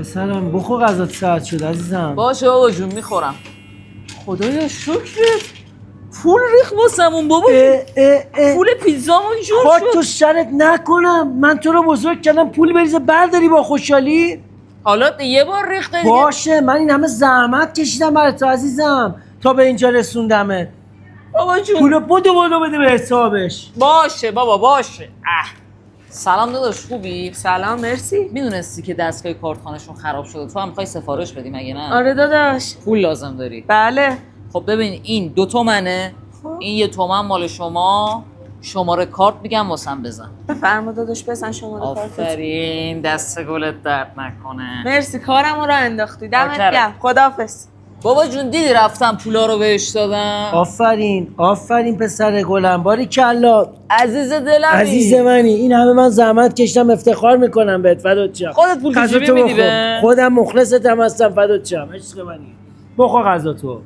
پسرم بخور غذات ساعت شد عزیزم. باشه بابا جون میخورم. خدایا شکرت. پول ریخ واسمون بابا. پول پیتزامون جور خاک شد. تو سرت نکنم، من تو رو بزرگ کردم پول بریزه برداری با خوشحالی. حالا یه بار ریخته دیگه. باشه من این همه زحمت کشیدم برای تو عزیزم تا به اینجا رسوندمت. بابا جون پولو بدو بده به حسابش. باشه بابا باشه. سلام داداش خوبی؟ سلام مرسی. میدونستی که دستگاه کارتخانه‌شون خراب شده؟ تو هم می‌خوای سفارش بدی مگه نه؟ آره داداش. پول لازم داری. بله. خب ببین این 2 تومنه، این 1 تومن مال شما. شماره کارت میگم واسم بزن. بفرما داداش بزن شماره کارتت. آفرین دست گلت درد نکنه. مرسی کارمو رو انداختی. دمت چاکرم. گرم. خداحافظ. بابا جون دیدی رفتم پولا رو بهش دادم. آفرین پسر گلم، باری کلا عزیز دلمی. عزیز منی. این همه من زحمت کشیدم، افتخار میکنم بهت. فدات شم. خودت پول تو جیبی غذاتو میدی بخور. به؟ خودم مخلصتم هستم. فدات شم عشق منی. بخور غذاتو.